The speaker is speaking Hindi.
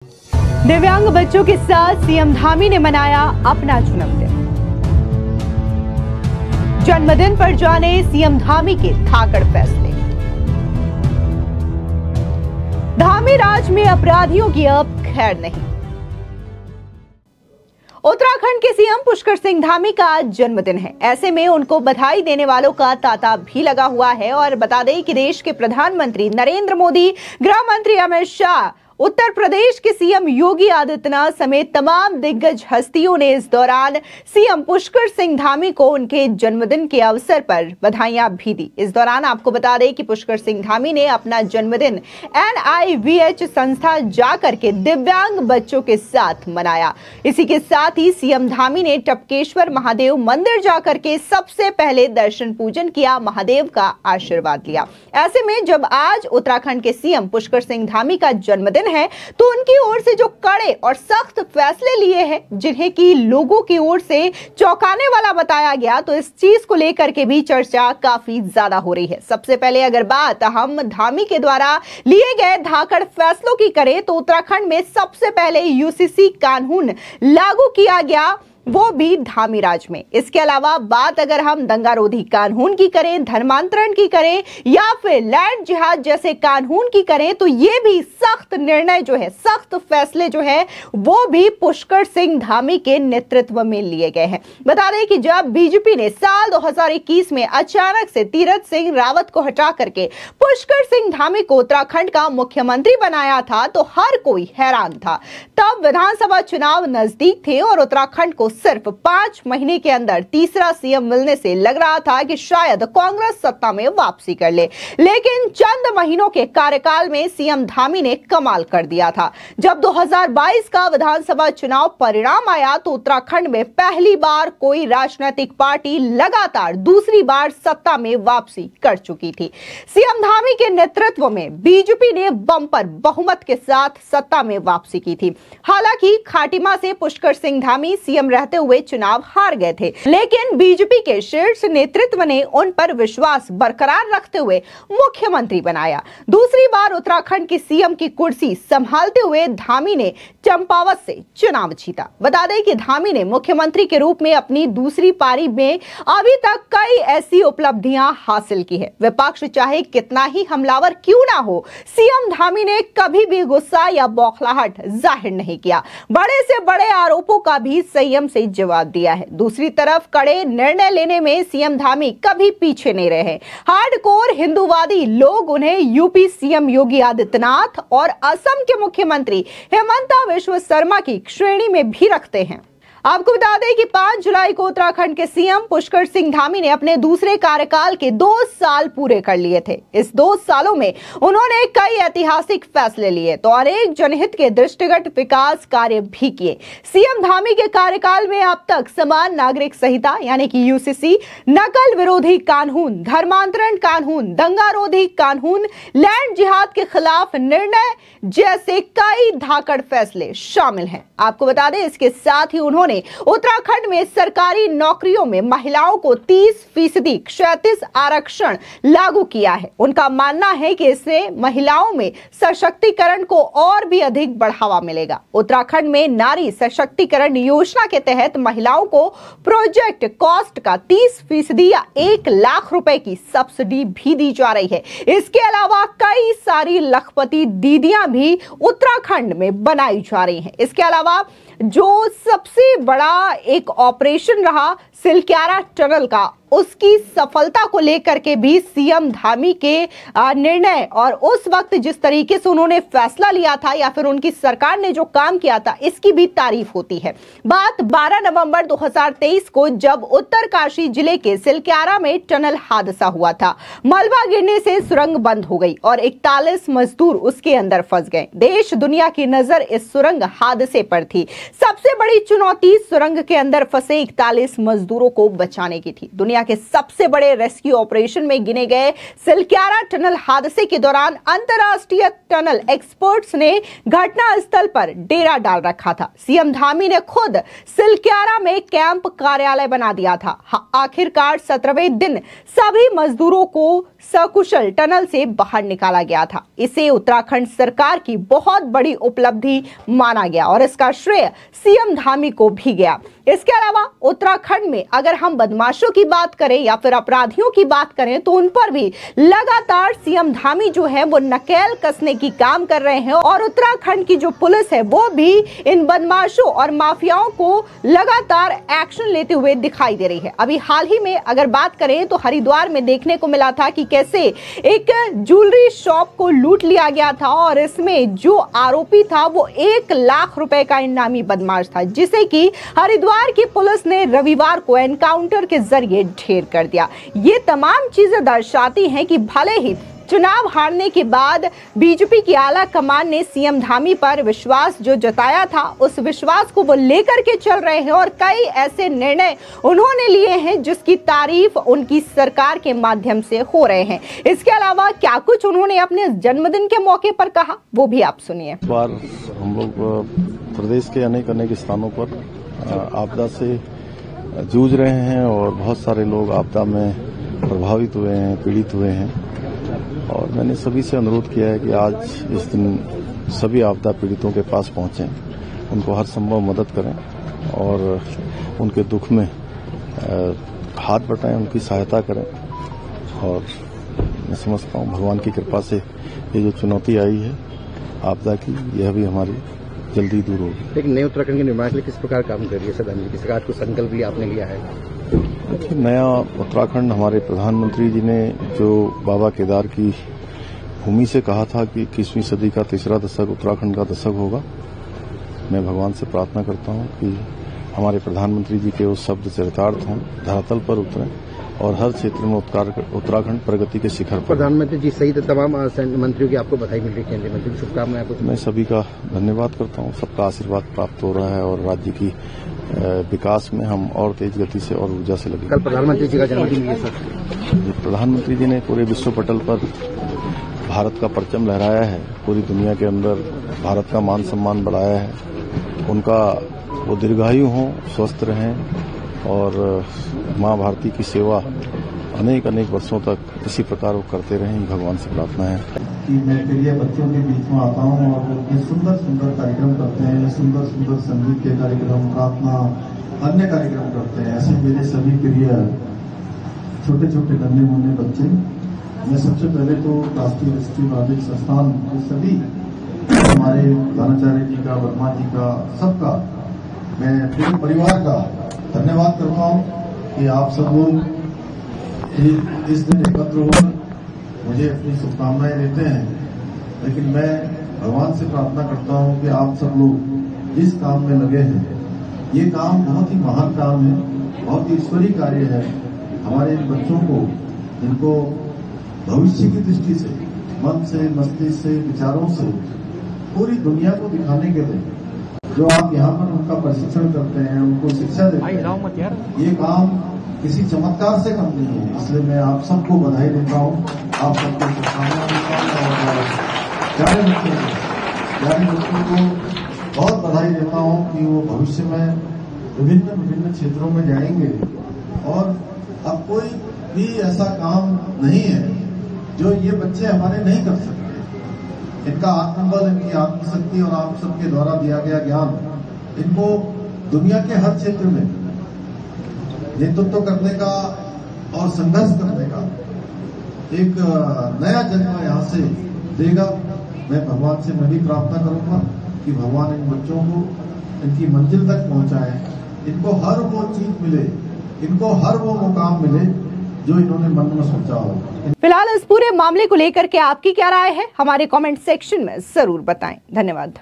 दिव्यांग बच्चों के साथ सीएम धामी ने मनाया अपना जन्मदिन। जन्मदिन पर जाने सीएम धामी के धाकड़ फैसले। धामी राज में अपराधियों की अब खैर नहीं। उत्तराखंड के सीएम पुष्कर सिंह धामी का आज जन्मदिन है। ऐसे में उनको बधाई देने वालों का तांता भी लगा हुआ है। और बता दें कि देश के प्रधानमंत्री नरेंद्र मोदी, गृह मंत्री अमित शाह, उत्तर प्रदेश के सीएम योगी आदित्यनाथ समेत तमाम दिग्गज हस्तियों ने इस दौरान सीएम पुष्कर सिंह धामी को उनके जन्मदिन के अवसर पर बधाइयां भी दी। इस दौरान आपको बता दें कि पुष्कर सिंह धामी ने अपना जन्मदिन NIVH संस्था जाकर के दिव्यांग बच्चों के साथ मनाया। इसी के साथ ही सीएम धामी ने टपकेश्वर महादेव मंदिर जाकर के सबसे पहले दर्शन पूजन किया, महादेव का आशीर्वाद लिया। ऐसे में जब आज उत्तराखंड के सीएम पुष्कर सिंह धामी का जन्मदिन है तो उनकी ओर से जो कड़े और सख्त फैसले लिए हैं, जिन्हें की लोगों की ओर से चौंकाने वाला बताया गया, तो इस चीज को लेकर के भी चर्चा काफी ज्यादा हो रही है। सबसे पहले अगर बात हम धामी के द्वारा लिए गए धाकड़ फैसलों की करें तो उत्तराखंड में सबसे पहले UCC कानून लागू किया गया, वो भी धामी राज में। इसके अलावा बात अगर हम दंगारोधी कानून की करें, धर्मांतरण की करें या फिर लैंड जिहाद जैसे कानून की करें, तो ये भी सख्त निर्णय जो है, सख्त फैसले जो है, वो भी पुष्कर सिंह धामी के नेतृत्व में लिए गए हैं। बता दें कि जब बीजेपी ने साल 2021 में अचानक से तीरथ सिंह रावत को हटा करके पुष्कर सिंह धामी को उत्तराखंड का मुख्यमंत्री बनाया था, तो हर कोई हैरान था। तब विधानसभा चुनाव नजदीक थे और उत्तराखंड को सिर्फ 5 महीने के अंदर तीसरा सीएम मिलने से लग रहा था कि शायद कांग्रेस सत्ता में वापसी कर ले। लेकिन चंद महीनों के कार्यकाल में सीएम धामी ने कमाल कर दिया था। जब 2022 का विधानसभा चुनाव परिणाम आया तो उत्तराखंड में पहली बार कोई राजनीतिक पार्टी लगातार दूसरी बार सत्ता में वापसी कर चुकी थी। सीएम धामी के नेतृत्व में बीजेपी ने बंपर बहुमत के साथ सत्ता में वापसी की थी। हालांकि खाटिमा से पुष्कर सिंह धामी सीएम रहते हुए चुनाव हार गए थे, लेकिन बीजेपी के शीर्ष नेतृत्व ने उन पर विश्वास बरकरार रखते हुए मुख्यमंत्री बनाया। दूसरी बार उत्तराखंड की सीएम की कुर्सी संभालते हुए धामी ने चंपावत से चुनाव जीता। बता दें कि धामी ने मुख्यमंत्री के रूप में अपनी दूसरी पारी में अभी तक कई ऐसी उपलब्धियां हासिल की है। विपक्ष चाहे कितना ही हमलावर क्यों ना हो, सीएम धामी ने कभी भी गुस्सा या बौखलाहट जाहिर नहीं किया। बड़े से बड़े आरोपों का भी संयम से जवाब दिया है। दूसरी तरफ कड़े निर्णय लेने में सीएम धामी कभी पीछे नहीं रहे। हार्डकोर हिंदूवादी लोग उन्हें यूपी सीएम योगी आदित्यनाथ और असम के मुख्यमंत्री हेमंता बिश्व शर्मा की श्रेणी में भी रखते हैं। आपको बता दें कि 5 जुलाई को उत्तराखंड के सीएम पुष्कर सिंह धामी ने अपने दूसरे कार्यकाल के 2 साल पूरे कर लिए थे। इस 2 सालों में उन्होंने कई ऐतिहासिक फैसले लिए तो अनेक जनहित के दृष्टिगत विकास कार्य भी किए। सीएम धामी के कार्यकाल में अब तक समान नागरिक संहिता यानी कि UCC, नकल विरोधी कानून, धर्मांतरण कानून, दंगारोधी कानून, लैंड जिहाद के खिलाफ निर्णय जैसे कई धाकड़ फैसले शामिल हैं। आपको बता दें इसके साथ ही उन्होंने उत्तराखंड में सरकारी नौकरियों में महिलाओं को 30% क्षैतिज आरक्षण लागू किया है। उनका मानना है कि इससे महिलाओं में सशक्तिकरण को और भी अधिक बढ़ावा मिलेगा। उत्तराखंड में नारी सशक्तिकरण योजना के तहत महिलाओं को प्रोजेक्ट कॉस्ट का 30% या 1 लाख रुपए की सब्सिडी भी दी जा रही है। इसके अलावा कई सारी लखपति दीदियां भी उत्तराखंड में बनाई जा रही हैं। इसके अलावा जो सबसे बड़ा एक ऑपरेशन रहा सिलक्यारा टनल का, उसकी सफलता को लेकर के भी सीएम धामी के निर्णय और उस वक्त जिस तरीके से उन्होंने फैसला लिया था या फिर उनकी सरकार ने जो काम किया था, इसकी भी तारीफ होती है। बात 12 नवंबर 2023 को जब उत्तरकाशी जिले के सिलक्यारा में टनल हादसा हुआ था। मलबा गिरने से सुरंग बंद हो गई और 41 मजदूर उसके अंदर फंस गए। देश दुनिया की नजर इस सुरंग हादसे पर थी। सबसे बड़ी चुनौती सुरंग के अंदर फंसे 41 मजदूरों को बचाने की थी। दुनिया दुनिया के सबसे बड़े रेस्क्यू ऑपरेशन में गिने गए सिलक्यारा टनल हादसे के दौरान अंतर्राष्ट्रीय टनल एक्सपर्ट्स ने घटनास्थल पर डेरा डाल रखा था। सीएम धामी ने खुद सिलक्यारा में कैंप कार्यालय बना दिया था। आखिरकार 17वें दिन सभी मजदूरों को सकुशल टनल से बाहर निकाला गया था। इसे उत्तराखंड सरकार की बहुत बड़ी उपलब्धि माना गया और इसका श्रेय सीएम धामी को भी गया। इसके अलावा उत्तराखंड में अगर हम बदमाशों की बात करें या फिर अपराधियों की बात करें तो उन पर भी लगातार सीएम धामी जो है वो नकेल कसने की काम कर रहे हैं और उत्तराखंड की जो पुलिस है वो भी इन बदमाशों और माफियाओं को लगातार एक्शन लेते हुए दिखाई दे रही है। अभी हाल ही में अगर बात करें तो हरिद्वार में देखने को मिला था कि कैसे एक ज्वेलरी शॉप को लूट लिया गया था और इसमें जो आरोपी था वो 1 लाख रुपए का इनामी बदमाश था, जिसे कि हरिद्वार की पुलिस ने रविवार को एनकाउंटर के जरिए ढेर कर दिया। ये तमाम चीजें दर्शाती हैं कि भले ही चुनाव हारने के बाद बीजेपी की आला कमान ने सीएम धामी पर विश्वास जो जताया था उस विश्वास को वो लेकर के चल रहे हैं और कई ऐसे निर्णय उन्होंने लिए हैं जिसकी तारीफ उनकी सरकार के माध्यम से हो रहे हैं। इसके अलावा क्या कुछ उन्होंने अपने जन्मदिन के मौके पर कहा वो भी आप सुनिए। इस बार हम लोग प्रदेश के अनेक स्थानों पर आपदा से जूझ रहे हैं और बहुत सारे लोग आपदा में प्रभावित हुए हैं, पीड़ित हुए हैं और मैंने सभी से अनुरोध किया है कि आज इस दिन सभी आपदा पीड़ितों के पास पहुंचें, उनको हर संभव मदद करें और उनके दुख में हाथ बटाएं, उनकी सहायता करें। और मैं समझता हूं भगवान की कृपा से ये जो चुनौती आई है आपदा की, यह भी हमारी जल्दी दूर होगी। लेकिन नए उत्तराखंड के निर्माण के लिए किस प्रकार काम कर रही है सरदार की सरकार को संकल्प भी आपने लिया है? नया उत्तराखंड हमारे प्रधानमंत्री जी ने जो बाबा केदार की भूमि से कहा था कि 21वीं सदी का तीसरा दशक उत्तराखंड का दशक होगा। मैं भगवान से प्रार्थना करता हूं कि हमारे प्रधानमंत्री जी के उस शब्द चरितार्थ हों, धरातल पर उतरें और हर क्षेत्र में उत्तराखंड प्रगति के शिखर पर। प्रधानमंत्री जी सहित तमाम मंत्रियों की आपको बधाई मिल रही है, केंद्रीय मंत्री की शुभकामनाएं आपको। मैं सभी का धन्यवाद करता हूं, सबका आशीर्वाद प्राप्त हो रहा है और राज्य की विकास में हम और तेज गति से और ऊर्जा से लगे। कल प्रधानमंत्री जी का जन्मदिन है सर। प्रधानमंत्री जी ने पूरे विश्व पटल पर भारत का परचम लहराया है, पूरी दुनिया के अंदर भारत का मान सम्मान बढ़ाया है। उनका वो दीर्घायु हों, स्वस्थ रहें और माँ भारती की सेवा अनेक वर्षों तक इसी प्रकार वो करते रहें, भगवान से प्रार्थना है कि मैं प्रिय बच्चों के बीच में आता हूँ और वो सुंदर कार्यक्रम करते हैं, सुंदर संगीत के कार्यक्रम, प्रार्थना, अन्य कार्यक्रम करते हैं। ऐसे मेरे सभी प्रिय छोटे नन्हे मुन्ने बच्चे, मैं सबसे पहले तो राष्ट्रीय दृष्टि वादिक संस्थान के सभी हमारे धनाचार्य जी का, वर्मा जी का, सबका मैं पूरे परिवार का धन्यवाद करता हूँ कि आप सब लोग इस दिन एकत्र होकर मुझे अपनी शुभकामनाएं देते हैं। लेकिन मैं भगवान से प्रार्थना करता हूं कि आप सब लोग जिस काम में लगे हैं, ये काम बहुत ही महान काम है, बहुत ही ईश्वरीय कार्य है। हमारे इन बच्चों को, जिनको भविष्य की दृष्टि से, मन से, मस्तिष्क से, विचारों से पूरी दुनिया को दिखाने के लिए जो आप यहाँ पर उनका प्रशिक्षण करते हैं, उनको शिक्षा देते हैं, ये काम किसी चमत्कार से कम नहीं है। इसलिए मैं आप सबको बधाई देता हूँ, आप सबको शुभकामनाएं देता हूँ और प्यारे बच्चों को बहुत बधाई देता हूँ कि वो भविष्य में विभिन्न क्षेत्रों में जाएंगे और अब कोई भी ऐसा काम नहीं है जो ये बच्चे हमारे नहीं कर सकते। इनका आत्मबल, इनकी आत्मशक्ति और आप सबके द्वारा दिया गया ज्ञान इनको दुनिया के हर क्षेत्र में नेतृत्व करने का और संघर्ष करने का एक नया जन्म यहाँ से देगा। मैं भगवान से मैं भी प्रार्थना करूंगा कि भगवान इन बच्चों को इनकी मंजिल तक पहुंचाए, इनको हर वो चीज मिले, इनको हर वो मुकाम मिले जो इन्होंने मन में सोचा हो। फिलहाल इस पूरे मामले को लेकर के आपकी क्या राय है, हमारे कमेंट सेक्शन में जरूर बताएं। धन्यवाद।